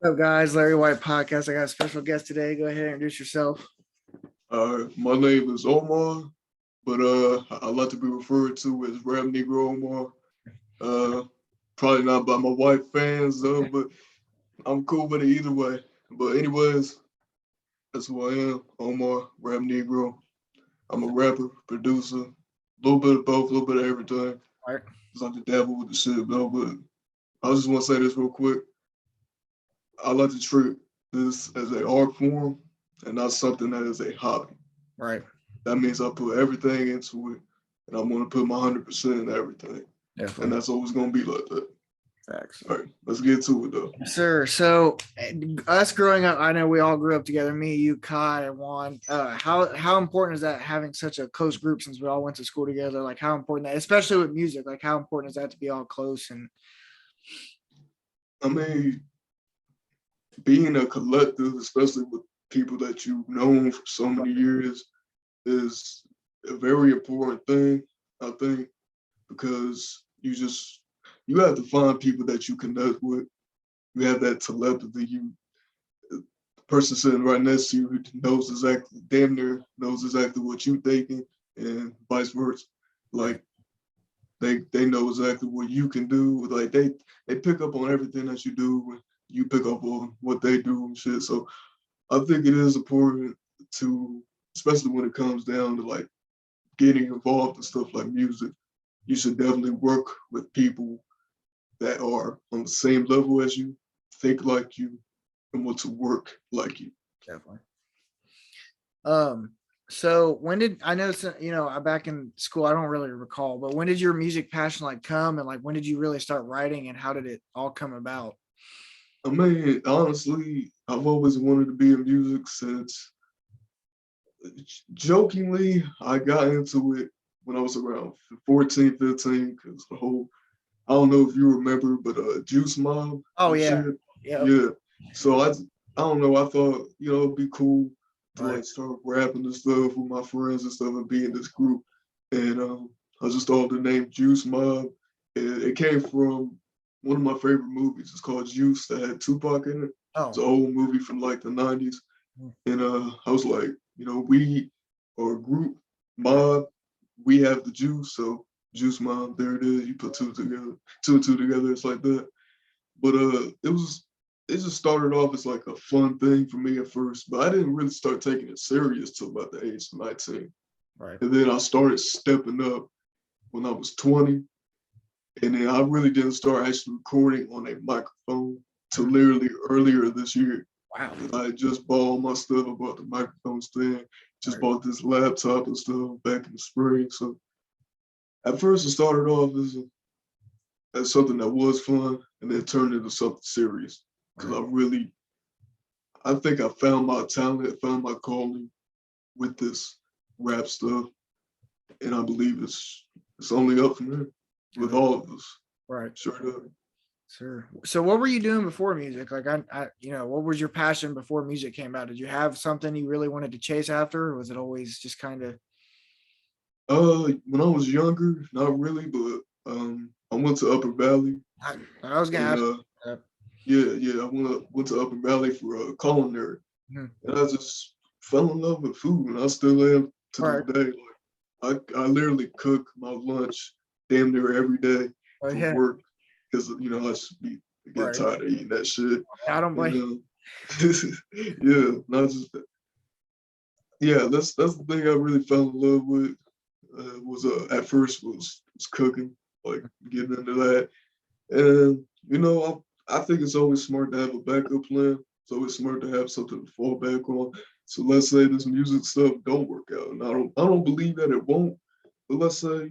What's up, guys? Larry Whyte Podcast. I got a special guest today. Go ahead and introduce yourself. My name is Omar, but I like to be referred to as Rap Negro Omar. Uh, Probably not by my white fans though, but I'm cool with it either way. But anyways, that's who I am, Omar, Rap Negro. I'm a rapper, producer, a little bit of both, a little bit of everything. All right. Just like to dabble with the shit though, but I just want to say this real quick. I like to treat this as an art form and not something that is a hobby. Right. That means I put everything into it, and I want to put my 100% in everything, and Definitely. that's always gonna be like that. Facts. All right, let's get to it though. Sir, so us growing up, I know we all grew up together, me, you, Kai, and Juan. How important is that having such a close group since we all went to school together? Like how important that, especially with music, like how important is that to be all close and I mean, being a collective, especially with people that you've known for so many years, is a very important thing, I think, because you have to find people that you connect with. You have that telepathy. The person sitting right next to you knows exactly, damn near knows exactly what you thinking, and vice versa. Like they know exactly what you can do. Like they pick up on everything that you do. You pick up on what they do and shit. So I think it is important to, especially when it comes down to like getting involved in stuff like music. You should definitely work with people that are on the same level as you, think like you, and want to work like you. definitely. Um, so when did I know back in school, I don't really recall, but when did your music passion like come and like when did you really start writing and how did it all come about? I mean, honestly, I've always wanted to be in music since, jokingly, I got into it when I was around 14, 15, because the whole, I don't know if you remember, but Juice Mob Oh and yeah. shit. Yep. Yeah. So I don't know, I thought, it'd be cool to Right. like start rapping and stuff with my friends and stuff and be in this group. And I just thought the name Juice Mob, and it came from one of my favorite movies. It's called Juice that had Tupac in it. It's Oh. an old movie from like the 90s. And I was like, we are a group, mob, we have the juice, so Juice Mob, there it is. You put two together, two and two together, it's like that. But it just started off as like a fun thing for me at first, but I didn't really start taking it serious till about the age of 19. Right. And then I started stepping up when I was 20. And then I really didn't start actually recording on a microphone till literally earlier this year. Wow. I just bought all my stuff. I bought the microphone stand, just bought this laptop and stuff back in the spring. So at first it started off as something that was fun and then turned into something serious. Because I think I found my talent, found my calling with this rap stuff. And I believe it's only up from there with all of us. Right. Sure enough. Sure. So what were you doing before music? Like what was your passion before music came out? Did you have something you really wanted to chase after, or was it always just kind of When I was younger, not really, but I went to Upper Valley, I was gonna and ask that. yeah, I went to Upper Valley for culinary, Mhm. and I just fell in love with food, and I still am to All this right. day. Like I literally cook my lunch damn near every day Oh for yeah. work because I just be getting Right. tired of eating that shit, I don't blame. and yeah, not just that. Yeah, that's the thing I really fell in love with. Was at first was cooking, like getting into that. And I think it's always smart to have a backup plan. It's always smart to have something to fall back on. So let's say this music stuff don't work out, and I don't believe that it won't. But let's say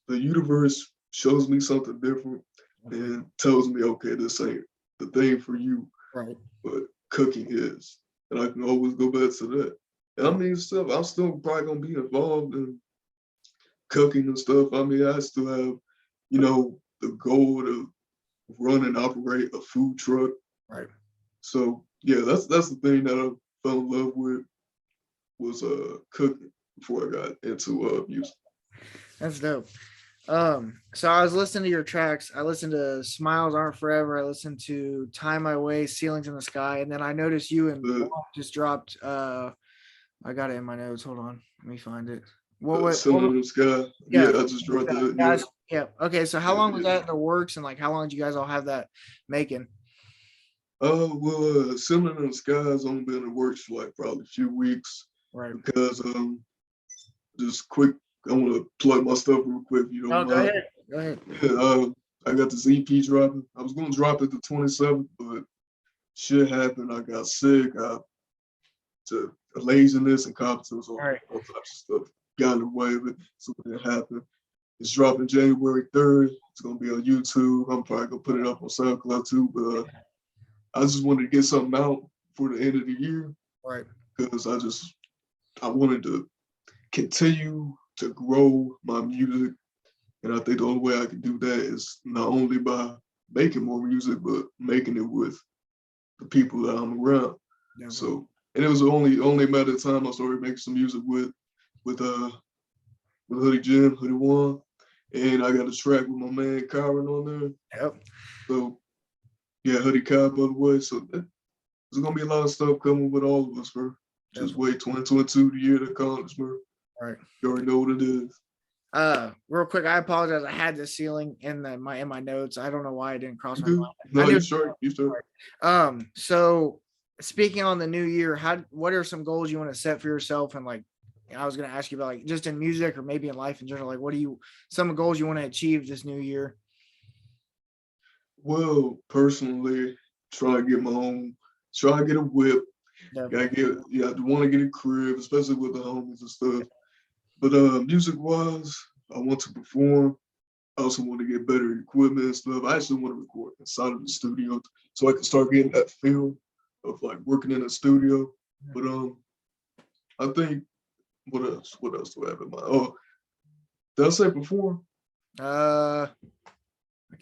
the universe shows me something different and tells me, okay, this ain't the thing for you, Right. but cooking is, and I can always go back to that. And I mean, stuff I'm still probably gonna be involved in cooking and stuff. I mean, I still have, the goal to run and operate a food truck. Right. So yeah, that's the thing that I fell in love with was cooking before I got into music. That's dope. So I was listening to your tracks. I listened to Smiles Aren't Forever. I listened to Time My Way, Ceilings in the Sky, and then I noticed you and The Womp just dropped. I got it in my notes. Hold on, let me find it. What Cinnamon was in the Sky. Yeah, yeah? I just dropped that. Yeah, Guys, yeah. Okay, so how yeah, long was yeah. that in the works, and like how long did you guys all have that making? Well, Cinnamon in the Sky has only been in the works for like probably a few weeks Right. because just quick, I want to plug my stuff real quick if you don't Oh, go mind. ahead. Go ahead. I got this EP dropping. I was gonna drop it the 27th, but shit happened. I got sick. To laziness and competence, All right. all types of stuff got in the way of it. So it happened. It's dropping January 3rd. It's gonna be on YouTube. I'm probably gonna put it up on SoundCloud too. But I just wanted to get something out for the end of the year Right. because I wanted to continue to grow my music. And I think the only way I can do that is not only by making more music, but making it with the people that I'm around. Definitely. So, and it was only a matter of time I started making some music with Hoodie Jim, Hoodie One, and I got a track with my man Kyron on there. Yep. So yeah, Hoodie Kai by the way. So there's gonna be a lot of stuff coming with all of us, bro. Just Definitely. wait, 2022, the year that comes, bro. All right. You already know what it is. Real quick, I apologize. I had the ceiling in my notes. I don't know why it didn't cross You my mind. do? I No, knew. you straight. You straight. So speaking on the new year, what are some goals you want to set for yourself? And like, I was gonna ask you about like just in music or maybe in life in general. Like, what some goals you want to achieve this new year? Well, personally, try to get a whip. Gotta Definitely. get, yeah, I want to get a crib, especially with the homies and stuff. But music wise, I want to perform. I also want to get better equipment and stuff. I actually want to record inside of the studio so I can start getting that feel of like working in a studio. But I think what else? What else do I have in mind? Oh, did I say perform? I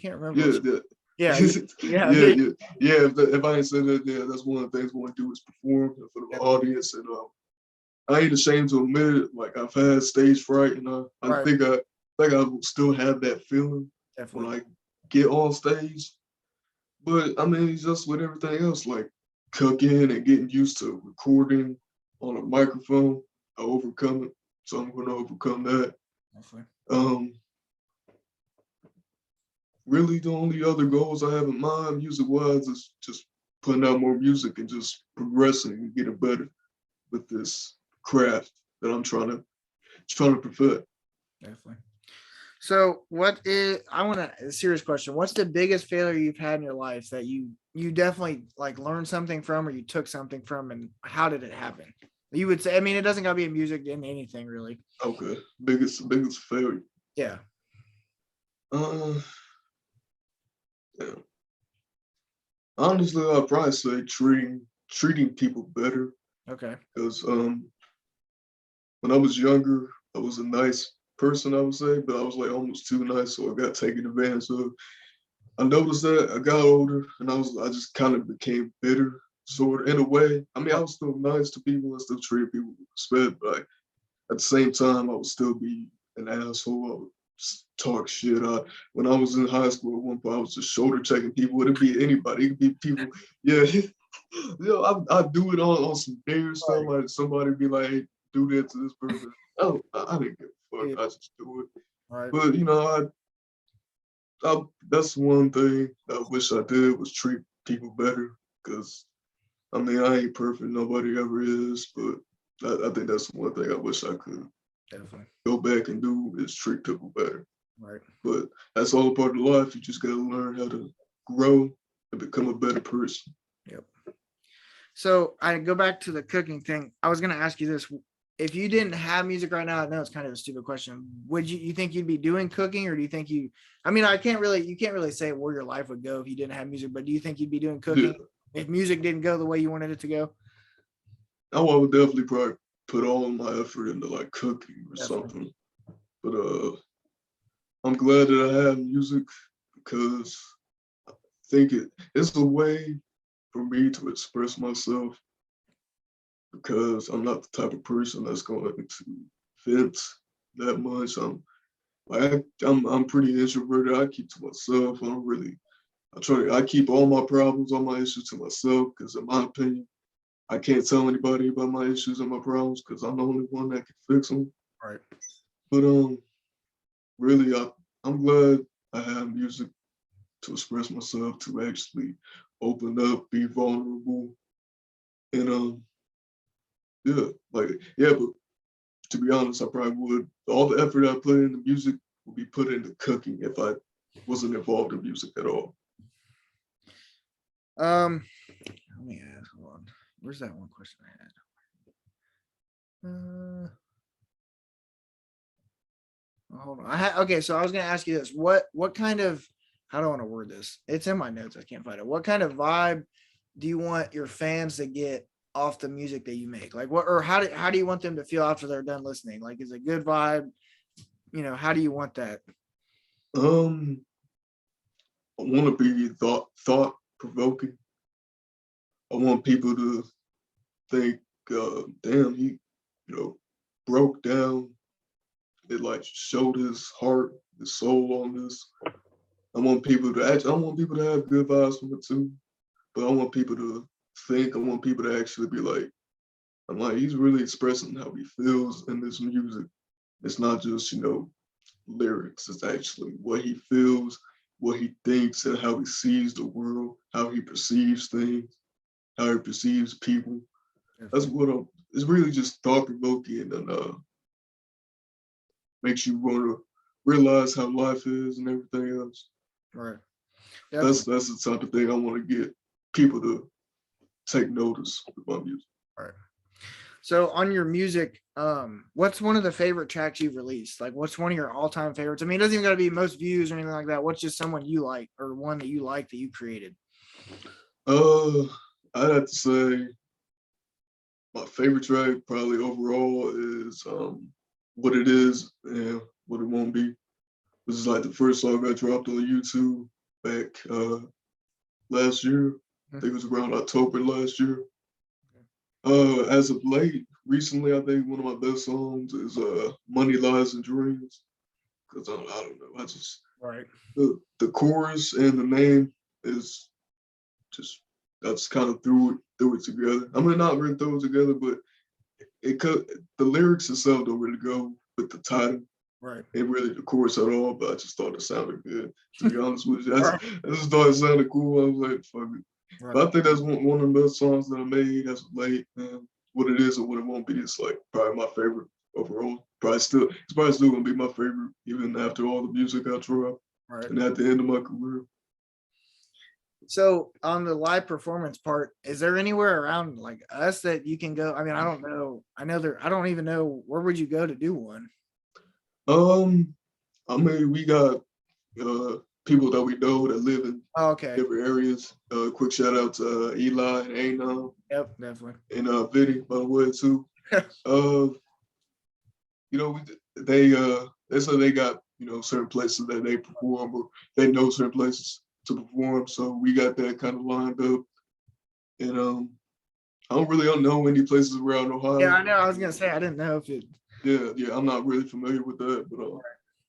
can't remember. Yeah, yeah. Yeah, yeah, yeah, yeah, yeah. yeah. If I ain't said that, yeah, that's one of the things I want to do is perform for the audience, and I ain't ashamed to admit it. Like I've had stage fright, and I Right. think I will still have that feeling when Definitely. I get on stage. But I mean, it's just with everything else, like cooking and getting used to recording on a microphone, I overcome it. So I'm gonna overcome that. Definitely. Um, Really the only other goals I have in mind, music wise, is just putting out more music and just progressing and getting better with this craft that I'm trying to perfect. Definitely. So, I want a serious question. What's the biggest failure you've had in your life that you definitely like learned something from or you took something from, and how did it happen? You would say, I mean, it doesn't gotta be in music, in anything really. Okay. Biggest failure. Yeah. Uh yeah. Honestly, I'd probably say treating people better. Okay. Because when I was younger, I was a nice person, I would say, but I was like almost too nice, so I got taken advantage of. I noticed that I got older and I just kind of became bitter, sort of in a way. I mean, I was still nice to people and still treat people with respect, but at the same time, I would still be an asshole. I would talk shit. When I was in high school at one point, I was just shoulder checking people. It'd be anybody. It could be people. Yeah, I do it on some dare stuff. Right. Like somebody be like, "Hey, do that to this person." I didn't give a fuck. Yeah. I just do it. Right. But that's one thing I wish I did was treat people better. Cause I mean, I ain't perfect. Nobody ever is. But I think that's one thing I wish I could Definitely. go back and do is treat people better. Right. But that's all a part of life. You just gotta learn how to grow and become a better person. Yep. So I go back to the cooking thing. I was gonna ask you this. If you didn't have music right now, I know it's kind of a stupid question. Would you think you'd be doing cooking, or do you think I mean, you can't really say where your life would go if you didn't have music, but do you think you'd be doing Yeah, cooking if music didn't go the way you wanted it to go? I would definitely probably put all of my effort into like cooking or Definitely. something. But I'm glad that I have music because I think it's a way for me to express myself because I'm not the type of person that's going to vent that much. Like I'm pretty introverted. I keep to myself. I keep all my problems, all my issues to myself, because in my opinion, I can't tell anybody about my issues and my problems because I'm the only one that can fix them. Right. But really, I'm glad I have music to express myself, to actually open up, be vulnerable, and but to be honest, I probably would. All the effort I put into music would be put into cooking if I wasn't involved in music at all. Let me ask. Hold on. Where's that one question I had? Hold on. Okay, so I was gonna ask you this. What kind of, how do I want to word this? It's in my notes. I can't find it. What kind of vibe do you want your fans to get off the music that you make? Like what, or how do you want them to feel after they're done listening? Like is it a good vibe? How do you want that? Um, I want to be thought provoking. I want people to think, damn, he, broke down. It like showed his heart, his soul on this. I want people to have good vibes from it too. But I want people to think. I want people to actually be like, I'm like, he's really expressing how he feels in this music. It's not just, lyrics. It's actually what he feels, what he thinks, and how he sees the world, how he perceives things, how he perceives people. That's what it's really just thought provoking and makes you want to realize how life is and everything else. Right. That's the type of thing I want to get people to take notice with my music. Right. So on your music, what's one of the favorite tracks you've released? Like what's one of your all-time favorites? I mean, it doesn't even gotta be most views or anything like that. What's just someone you like or one that you like that you created? I'd have to say my favorite track probably overall is What It Is and What It Won't Be. This is like the first song I dropped on YouTube back last year. I think it was around October last year. As of late, recently, I think one of my best songs is Money, Lies, and Dreams. Because I don't know. Right. The chorus and the name is just, I just kind of threw it together. I mean, not really throw it together, but the lyrics itself don't really go with the title. Right. And really the chorus at all, but I just thought it sounded good. To be honest with you, Right. I just thought it sounded cool. I was like, fuck it. Right. But I think that's one of the best songs that I made as of late. Man. What It Is and What It Won't Be is like probably my favorite overall. It's probably still gonna be my favorite even after all the music I drop. Right. And at the end of my career. So on the live performance part, is there anywhere around like us that you can go? I mean, I don't know. I don't even know where would you go to do one? I mean, we got people that we know that live in different areas. Quick shout out to Eli and Anon. Yep, definitely. And Vinny, by the way, too. They say they got certain places that they perform, or they know certain places to perform. So we got that kind of lined up. And I don't know any places around Ohio. Yeah, I know. I was gonna say I didn't know if it. Yeah, I'm not really familiar with that, but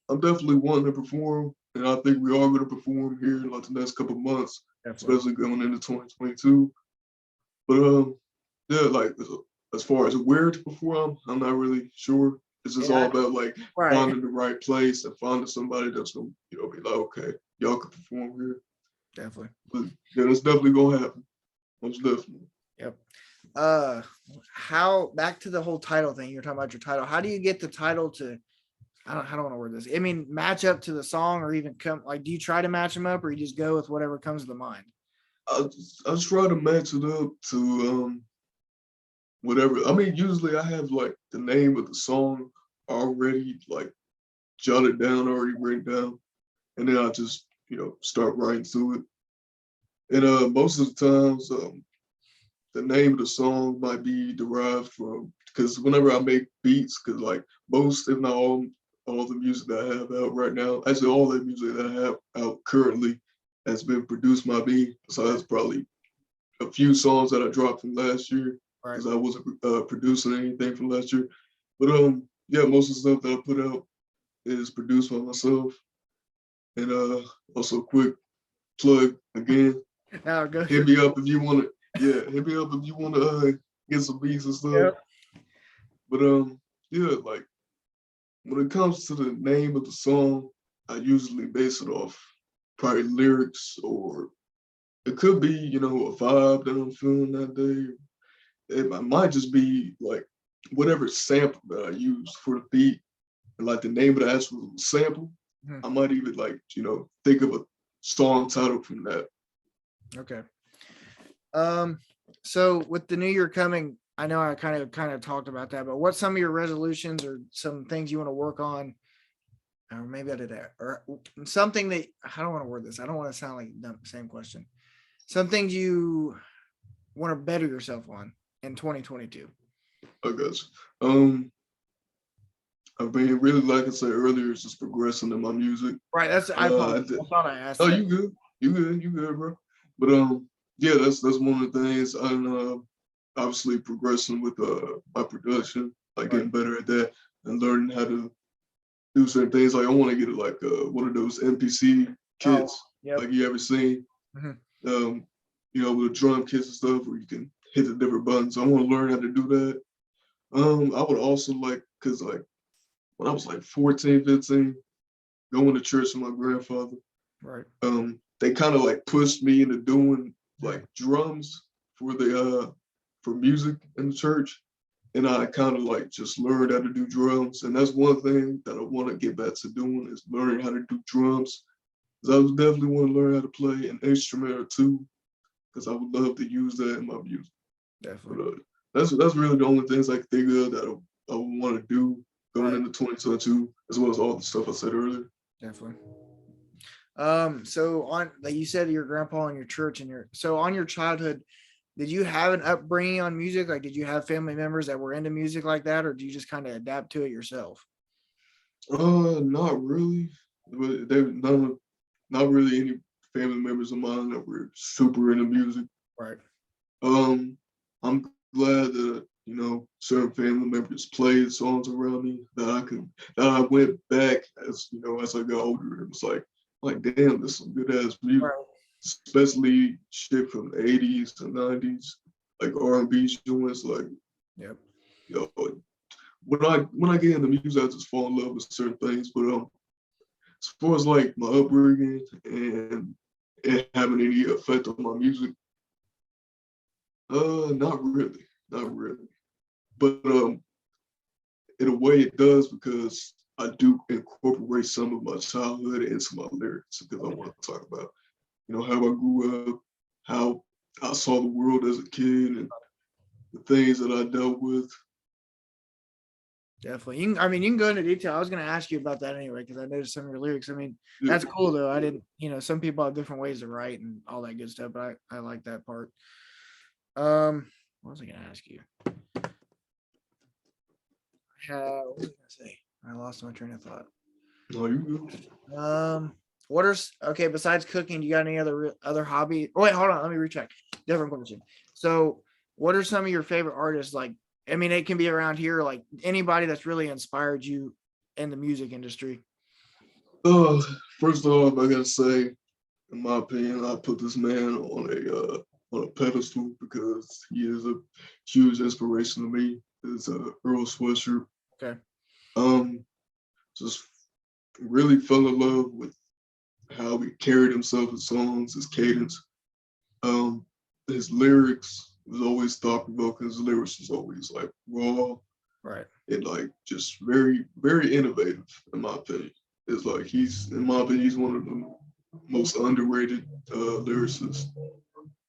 I'm definitely wanting to perform, and I think we are going to perform here in like the next couple of months, especially going into 2022. But yeah, like as far as where to perform, I'm not really sure. It's just all about like finding the right place and finding somebody that's gonna be like, okay, y'all can perform here. Definitely. But yeah, that's definitely gonna happen. Most definitely. Yep. How back to the whole title thing? You're talking about your title. How do you get the title to? I don't want to word this. I mean, match up to the song, or even come like, do you try to match them up, or you just go with whatever comes to the mind? I try to match it up to whatever. I mean, usually I have like the name of the song already like jotted down, already written down, and then I just start writing to it. And most of the times, the name of the song might be derived from, because whenever I make beats, because like most, if not all the music that I have out right now, actually all the music that I have out currently has been produced by me. So that's probably a few songs that I dropped from last year, because I wasn't producing anything from last year. But yeah, most of the stuff that I put out is produced by myself. And also quick plug again. Now go. Hit me up if you want to. Yeah, hit me up if you want to get some beats and stuff. Yep. But yeah, like when it comes to the name of the song, I usually base it off probably lyrics, or it could be, you know, a vibe that I'm feeling that day. It might just be like whatever sample that I use for the beat, and like the name of the actual sample. Mhm. I might even like, you know, think of a song title from that. Okay. So with the new year coming, I know I kind of talked about that, but what's some of your resolutions or some things you want to work on? Or maybe I did that, or something that I don't want to word this. I don't want to sound like the same question. Some things you want to better yourself on in 2022. I guess. Um, I've been really, like I said earlier, it's just progressing in my music. Right. That's I apologize. I thought I asked Oh, that. you good? You good, bro? But yeah, that's one of the things. And obviously progressing with my production, like Right. getting better at that and learning how to do certain things. Like I want to get like one of those NPC Oh, kits, yep. like you ever seen, Mhm. you know, with drum kits and stuff, where you can hit the different buttons. I want to learn how to do that. I would also like, cause like when I was like 14, 15, going to church with my grandfather, Right. they kind of like pushed me into doing Mhm. like drums for the for music in the church. And I kind of like just learned how to do drums. And that's one thing that I want to get back to doing is learning how to do drums. Because I would definitely want to learn how to play an instrument or two, because I would love to use that in my music. But Definitely. that's really the only things I can think of that I would want to do going Right. into 2022, as well as all the stuff I said earlier. Definitely. So on like you said, your grandpa and your church and your so on your childhood, did you have an upbringing on music? Like, did you have family members that were into music like that, or do you just kind of adapt to it yourself? Not really. But they none, not really any family members of mine that were super into music. Right. I'm glad that, you know, certain family members played songs around me that I went back as, you know, as I got older. It was like damn, this is some good ass music, Right. especially shit from the 80s and 90s, like R&B joints. Like, Yep. you know, when I get into music, I just fall in love with certain things. But as far as like my upbringing and it having any effect on my music, not really, not really. But in a way, it does, because I do incorporate some of my childhood into my lyrics, because I want to talk about, you know, how I grew up, how I saw the world as a kid, and the things that I dealt with. Definitely. I mean, you can go into detail. I was going to ask you about that anyway because I noticed some of your lyrics. I mean, Yeah, that's cool though. I didn't, some people have different ways to write and all that good stuff, but I like that part. What was I going to ask you? What was I going to say? I lost my train of thought. no, you good. What are okay besides cooking? Do you got any other hobby? Oh wait, hold on. Let me recheck. Different question. So, what are some of your favorite artists? Like, I mean, it can be around here. Like anybody that's really inspired you in the music industry. Uh, First off, I gotta say, in my opinion, I put this man on a pedestal, because he is a huge inspiration to me. Is Earl Sweatshirt. Okay. Um, just really fell in love with how he carried himself in songs, his cadence. Um, his lyrics was always thought provoking. His lyrics was always like raw Right. and like just very, very innovative, in my opinion. It's like in my opinion, he's one of the most underrated lyricists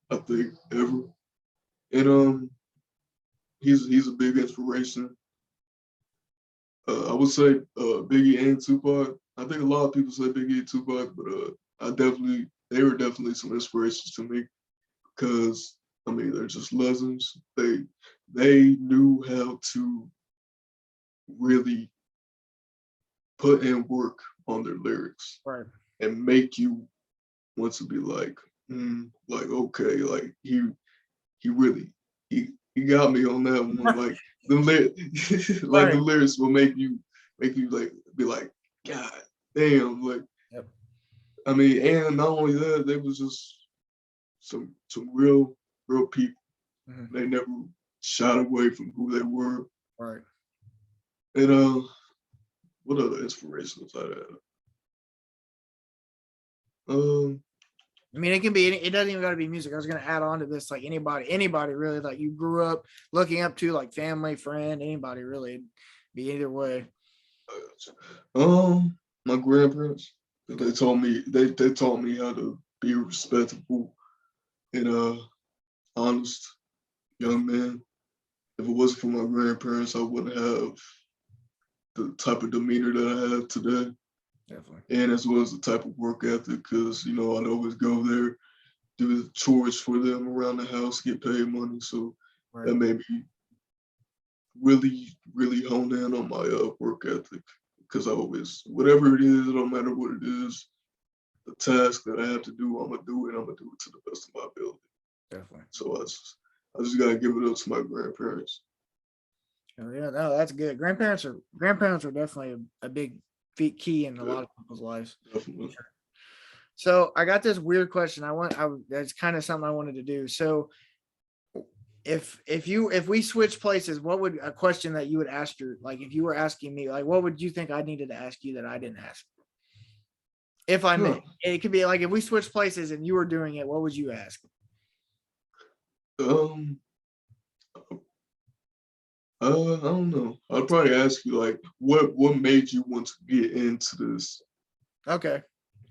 I think ever. And he's a big inspiration. I would say Biggie and Tupac. I think a lot of people say Biggie and Tupac, but they were definitely some inspirations to me, because I mean they're just legends. They knew how to really put in work on their lyrics Right. and make you want to be like, like okay, like he really he got me on that one. Like the like the Right. lyrics will make you like be like, God damn, like Yep. I mean, and not only that, they was just some real people. Mm-hmm. They never shied away from who they were. Right. And what other inspirations I had? I mean, it can be. It doesn't even got to be music. I was gonna add on to this, like anybody really, like you grew up looking up to, like family, friend, anybody really. It'd be either way. My grandparents. Okay. They taught me how to be respectful and honest young man. If it wasn't for my grandparents, I wouldn't have the type of demeanor that I have today. Definitely. And as well as the type of work ethic, because I'd always go there, do the chores for them around the house, get paid money. So Right. that made me really hone in on my work ethic, because I always, whatever it is, no matter what it is, the task that I have to do, I'm gonna do it. I'm gonna do it to the best of my ability. Definitely. So I just gotta give it up to my grandparents. Oh, yeah, no, that's good. Grandparents are definitely a big key in a lot of people's lives. Definitely. So I got this weird question. That's kind of something I wanted to do. So if we switch places, what would a question that you would ask like if you were asking me, like what would you think I needed to ask you that I didn't ask? If I may, it could be like if we switch places and you were doing it, what would you ask? I don't know. I'd probably ask you like, what made you want to get into this? Okay.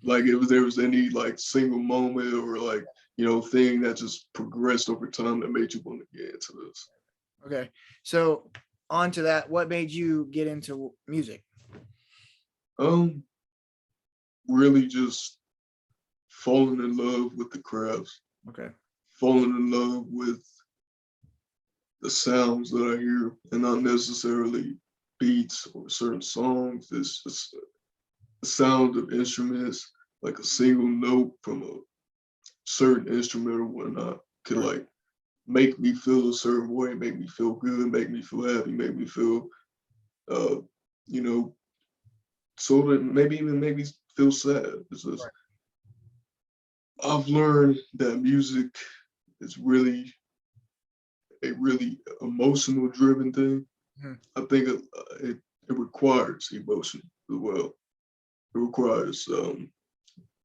Like, if there was any like single moment or like thing that just progressed over time that made you want to get into this. Okay. So on to that, what made you get into music? Really just falling in love with the crafts. Okay. Falling in love with the sounds that I hear, and not necessarily beats or certain songs. It's just the sound of instruments, like a single note from a certain instrument or whatnot, could like make me feel a certain way, make me feel good, make me feel happy, make me feel, so that maybe even make me feel sad. It's just, I've learned that music is really a really emotional driven thing. Mm-hmm. I think it requires emotion as well. It requires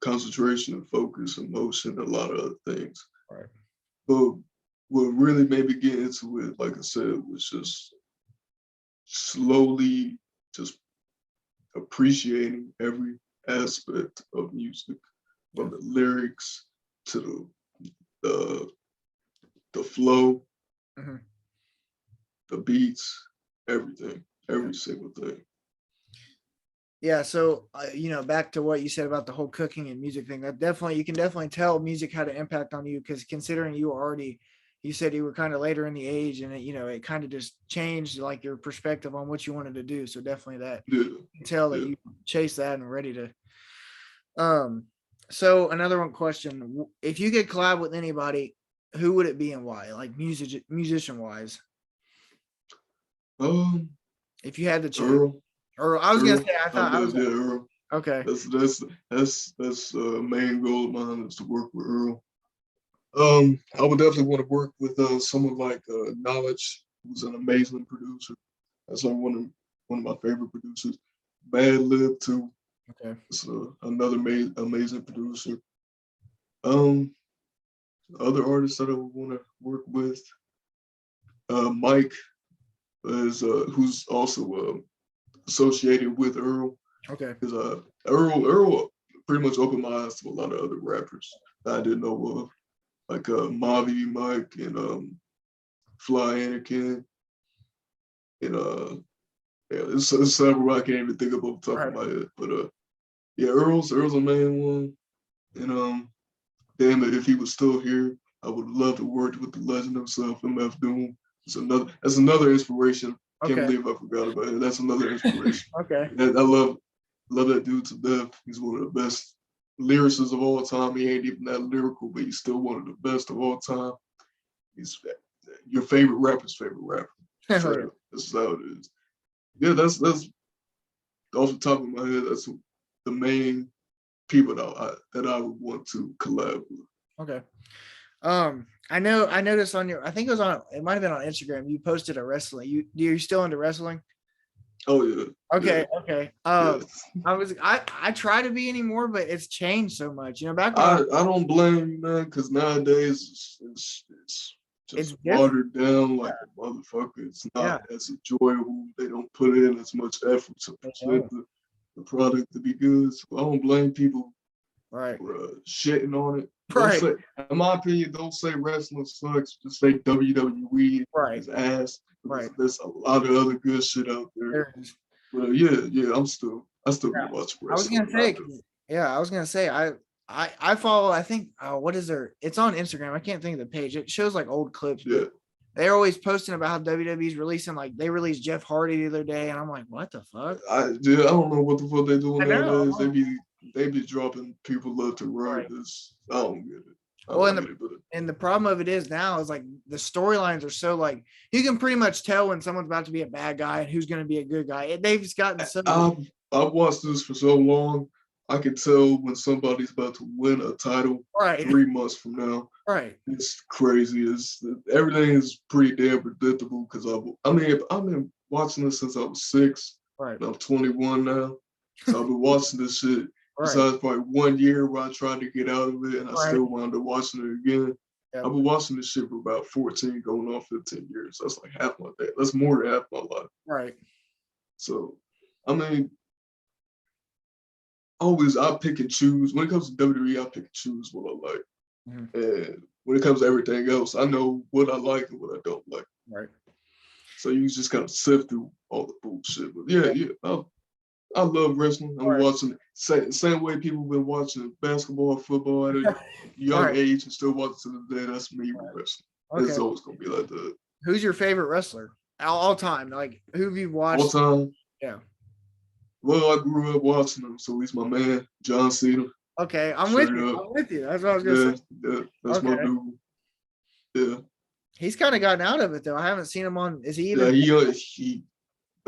concentration and focus, emotion, a lot of other things. Right. But what really made me get into it, like I said, was just slowly just appreciating every aspect of music, from the lyrics to the flow, mm-hmm. the beats, everything, every single thing. Yeah, so back to what you said about the whole cooking and music thing, you can definitely tell music had an impact on you, because considering you said you were kind of later in the age, and it kind of just changed like your perspective on what you wanted to do. So definitely that you can tell that you chase that and ready to. So another question: if you could collab with anybody, who would it be and why? Like musician wise. If you had to choose. Earl. Or I was gonna say, Earl. Okay. That's a main goal of mine, is to work with Earl. I would definitely want to work with someone like Knowledge, who's an amazing producer. That's like one of my favorite producers. Bad Lib too. Okay. It's another amazing producer. Other artists that I would want to work with, Mike is who's also associated with Earl. Okay. Because Earl pretty much opened my eyes to a lot of other rappers that I didn't know of, like Mavi, Mike, and Fly Anakin, and it's several I can't even think of off the top of my head. But yeah, Earl's a main one. And damn it, if he was still here, I would love to work with the legend himself, MF Doom. That's another inspiration. Can't believe I forgot about it. That's another inspiration. Okay. I love that dude to death. He's one of the best lyricists of all time. He ain't even that lyrical, but he's still one of the best of all time. He's your favorite rapper's favorite rapper. Sure. This is how it is. Yeah, that's those off the top of my head, that's the main people that I would want to collab with. Okay. I noticed on your, I think it might have been on Instagram. You posted a wrestling. You still into wrestling? Oh yeah. Okay. Yeah. Okay. Yeah. I try to be anymore, but it's changed so much. Back when I don't blame you, man, because nowadays it's it's just different. watered down like a motherfucker. It's not as enjoyable. They don't put in as much effort to present the product to be good. So I don't blame people Right. for shitting on it. Right. Don't say, in my opinion, don't say wrestling sucks. Just say WWE is ass. Right. There's a lot of other good shit out there. But yeah, I still gonna watch wrestling. I was gonna say I follow, I think, what is there? It's on Instagram. I can't think of the page. It shows like old clips. Yeah. They're always posting about how WWE's releasing, like they released Jeff Hardy the other day, and I'm like, what the fuck? I don't know what the fuck they doing nowadays. They be dropping people left to right. I don't get it. And the problem of it is now is like the storylines are so like you can pretty much tell when someone's about to be a bad guy and who's going to be a good guy. They've just gotten so. I've watched this for so long. I can tell when somebody's about to win a title 3 months from now. Right. It's crazy. Everything is pretty damn predictable because I've been watching this since I was 6. Right. And I'm 21 now. So I've been watching this shit. Besides probably 1 year where I tried to get out of it and I still wound up watching it again. Yep. I've been watching this shit for about 14 going on 15 years. That's like half my day. That's more than half my life. Right. So, I mean, I pick and choose. When it comes to WWE, I pick and choose what I like. Mm-hmm. And when it comes to everything else, I know what I like and what I don't like. Right. So you just kind of sift through all the bullshit. But yeah, I love wrestling. I'm watching same way people have been watching basketball, football at a young age and still watching to the day. That's me with wrestling. Okay. It's always gonna be like that. Who's your favorite wrestler all time? Like who have you watched? All time. Yeah. Well, I grew up watching him, so he's my man, John Cena. Okay, I'm with you. That's what I was gonna say. Yeah, that's my dude. Yeah. He's kind of gotten out of it though. I haven't seen him on. Is he even?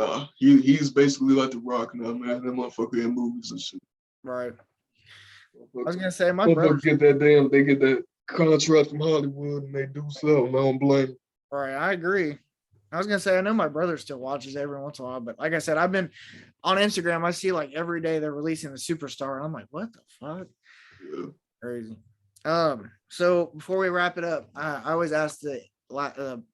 Yeah, he's basically like The Rock now, man. That motherfucker in movies and shit. Right. I was gonna say my brother get that contract from Hollywood and they do something. I don't blame. All right, I agree. I was gonna say I know my brother still watches every once in a while, but like I said, I've been on Instagram. I see like every day they're releasing the superstar, and I'm like, what the fuck? Yeah. Crazy. So before we wrap it up, I always ask the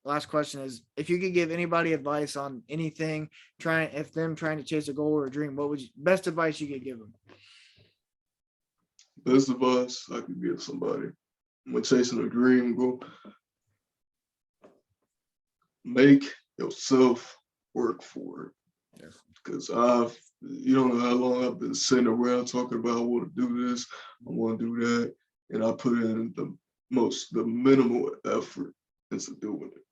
last question is if you could give anybody advice on anything, trying to chase a goal or a dream, what would best advice you could give them? Best advice I could give somebody when chasing a dream, go make yourself work for it. Because you don't know how long I've been sitting around talking about I want to do this, I want to do that, and I put in the minimal effort into doing it.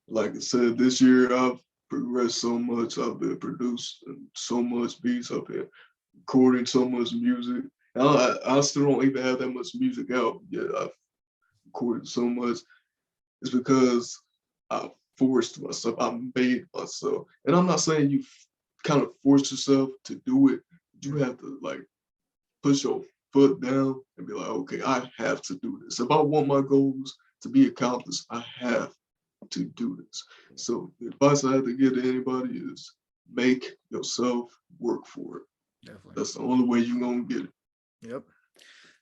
Like I said, this year I've progressed so much. I've been producing so much beats. I've been recording so much music. I still don't even have that much music out yet. I've recorded so much. It's because I forced myself. I made myself. And I'm not saying you kind of force yourself to do it. You have to like push your foot down and be like, okay, I have to do this. If I want my goals to be accomplished, I have to do this. So the advice I have to give to anybody is make yourself work for it. Definitely. That's the only way you're going to get it. Yep.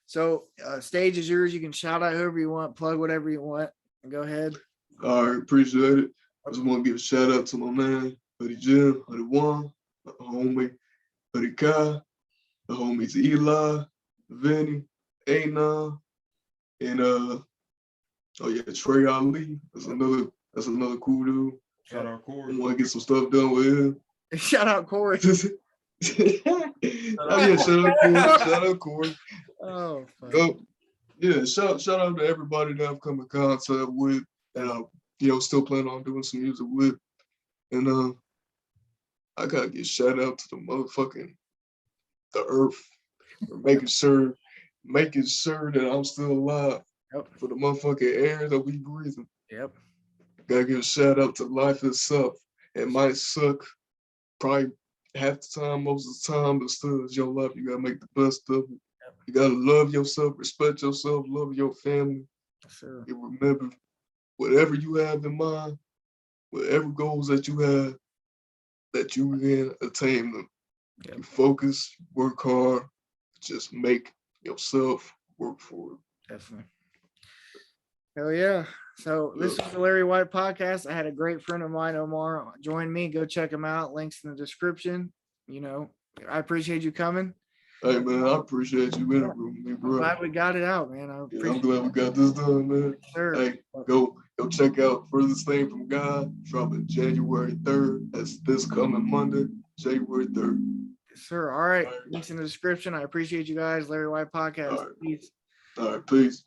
So stage is yours. You can shout out whoever you want, plug whatever you want, and go ahead. All right, appreciate it. I just want to give a shout out to my man, Buddy Jim, Buddy Juan, my homie, Buddy Kai, the homies Eli, Vinny, Anon, and Trey Ali. That's another cool dude. Shout out Corey. I want to get some stuff done with him. Shout out Corey. Shout out Corey. Oh, fuck. So, yeah, shout out to everybody that I've come in contact with and I'm still planning on doing some music with. And I gotta get shout out to the earth for making sure that I'm still alive. Yep. For the motherfucking air that we breathing. Yep. Gotta give a shout out to life itself. It might suck probably half the time, most of the time, but still, it's your life. You gotta make the best of it. You gotta love yourself, respect yourself, love your family. Sure. And remember, whatever you have in mind, whatever goals that you have, that you can attain them. Yep. You focus, work hard, just make yourself work for it. Definitely. Hell yeah. So this is the Larry Whyte podcast. I had a great friend of mine, Omar, join me. Go check him out. Links in the description. You know, I appreciate you coming. Hey man, I appreciate you interviewing me, bro. I'm glad we got it out, man. I'm glad we got this done, man. Sure. Hey, go check out Furthest Thing from God, dropping January 3rd. That's this coming Monday, January 3rd. Sure. All right. Links in the description. I appreciate you guys. Larry Whyte podcast. All right. Peace. All right, peace.